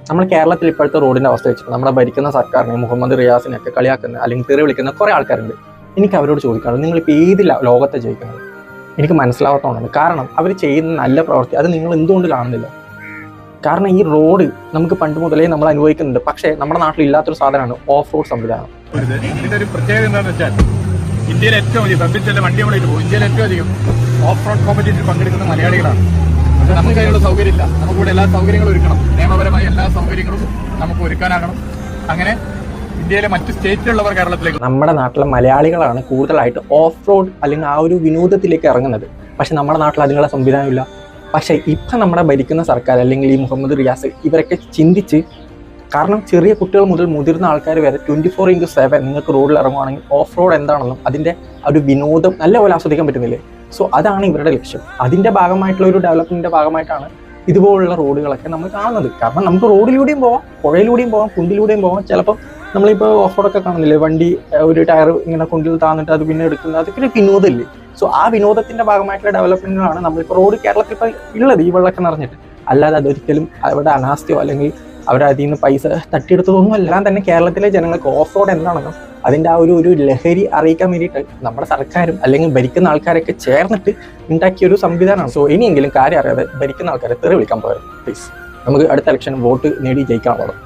നമ്മൾ കേരളത്തിൽ ഇപ്പോഴത്തെ റോഡിൻ്റെ അവസ്ഥ വെച്ചിട്ട് നമ്മുടെ ഭരിക്കുന്ന സർക്കാരിനെ മുഹമ്മദ് റിയാസിനെയൊക്കെ കളിയാക്കുന്ന അല്ലെങ്കിൽ തെറി വിളിക്കുന്ന കുറേ ആൾക്കാരുണ്ട്. എനിക്ക് അവരോട് ചോദിക്കാറുണ്ട്, നിങ്ങളിപ്പോൾ ഏത് ലോകത്തെ ജയിക്കുന്നത്? എനിക്ക് മനസ്സിലാവാത്തതുകൊണ്ടാണ്. കാരണം അവർ ചെയ്യുന്ന നല്ല പ്രവൃത്തി അത് നിങ്ങൾ എന്തുകൊണ്ട് കാണുന്നില്ല? കാരണം ഈ റോഡ് നമുക്ക് പണ്ട് മുതലേ നമ്മൾ അനുഭവിക്കുന്നുണ്ട്. പക്ഷേ നമ്മുടെ നാട്ടിൽ ഇല്ലാത്തൊരു സാധനമാണ് ഓഫ് റോഡ് സംവിധാനം. ഇതിന്റെ ഒരു പ്രത്യേകത എന്താണെന്ന് വെച്ചാൽ ഇന്ത്യയിൽ ഏറ്റവും അധികം സബ്സിഡിന്റെ വണ്ടി നമ്മളായിട്ട് പോകും. ഇന്ത്യയിൽ ഏറ്റവും അധികം ഓഫ് റോഡ് കോമ്പറ്റീഷനിൽ പങ്കെടുക്കുന്ന മലയാളികളാണ്. പക്ഷെ നമുക്ക് അതിനുള്ള സൗകര്യമില്ല. നമുക്കിവിടെ എല്ലാ സൗകര്യങ്ങളും ഒരുക്കണം. നിയമപരമായ എല്ലാ സൗകര്യങ്ങളും നമുക്ക് ഒരുക്കാനാകണം. അങ്ങനെ ഇന്ത്യയിലെ മറ്റ് സ്റ്റേറ്റിലുള്ളവർ കേരളത്തിലേക്ക്, നമ്മുടെ നാട്ടിലെ മലയാളികളാണ് കൂടുതലായിട്ട് ഓഫ് റോഡ് അല്ലെങ്കിൽ ആ ഒരു വിനോദത്തിലേക്ക് ഇറങ്ങുന്നത്. പക്ഷെ നമ്മുടെ നാട്ടിൽ അതിനുള്ള സംവിധാനമില്ല. പക്ഷേ ഇപ്പം നമ്മുടെ ഭരിക്കുന്ന സർക്കാർ അല്ലെങ്കിൽ ഈ മുഹമ്മദ് റിയാസ് ഇവരൊക്കെ ചിന്തിച്ച്, കാരണം ചെറിയ കുട്ടികൾ മുതൽ മുതിർന്ന ആൾക്കാർ വരെ 24/7 നിങ്ങൾക്ക് റോഡിൽ ഇറങ്ങുവാണെങ്കിൽ ഓഫ് റോഡ് എന്താണെന്നും അതിൻ്റെ ഒരു വിനോദം നല്ലപോലെ ആസ്വദിക്കാൻ പറ്റുന്നില്ലേ? സോ അതാണ് ഇവരുടെ ലക്ഷ്യം. അതിൻ്റെ ഭാഗമായിട്ടുള്ള ഒരു ഡെവലപ്മെൻറ്റിൻ്റെ ഭാഗമായിട്ടാണ് ഇതുപോലുള്ള റോഡുകളൊക്കെ നമ്മൾ കാണുന്നത്. കാരണം നമുക്ക് റോഡിലൂടെയും പോവാം, പുഴയിലൂടെയും പോവാം, കുണ്ടിലൂടെയും പോവാം. ചിലപ്പം നമ്മളിപ്പോൾ ഓഫ് റോഡൊക്കെ കാണുന്നില്ലേ, വണ്ടി ഒരു ടയർ ഇങ്ങനെ കുണ്ടിൽ താന്നിട്ട് അത് പിന്നെ എടുക്കുന്നത്, അതൊക്കെ ഒരു വിനോദമില്ലേ? സോ ആ വിനോദത്തിൻ്റെ ഭാഗമായിട്ടുള്ള ഡെവലപ്മെൻറ്റുകളാണ് നമ്മളിപ്പോൾ റോഡ് കേരളത്തിൽ ഇപ്പോൾ ഉള്ളത്, ഈ വെള്ളമൊക്കെ നിറഞ്ഞിട്ട്. അല്ലാതെ അതൊരിക്കലും അവിടെ അനാസ്ഥയോ അല്ലെങ്കിൽ അവരതിൽ നിന്ന് പൈസ തട്ടിയെടുത്തതൊന്നും എല്ലാം തന്നെ കേരളത്തിലെ ജനങ്ങൾക്ക് ഓഫ് റോഡ് എന്താണെന്നും അതിൻ്റെ ആ ഒരു ലഹരി അറിയിക്കാൻ വേണ്ടിയിട്ട് നമ്മുടെ സർക്കാരും അല്ലെങ്കിൽ ഭരിക്കുന്ന ആൾക്കാരൊക്കെ ചേർന്നിട്ട് ഉണ്ടാക്കിയ ഒരു സംവിധാനമാണ്. സോ ഇനിയെങ്കിലും കാര്യം അറിയാതെ ഭരിക്കുന്ന ആൾക്കാരെ തെറി വിളിക്കാൻ പോയത് പ്ലീസ്. നമുക്ക് അടുത്ത ഇലക്ഷൻ വോട്ട് നേടി ജയിക്കാനുള്ളത്.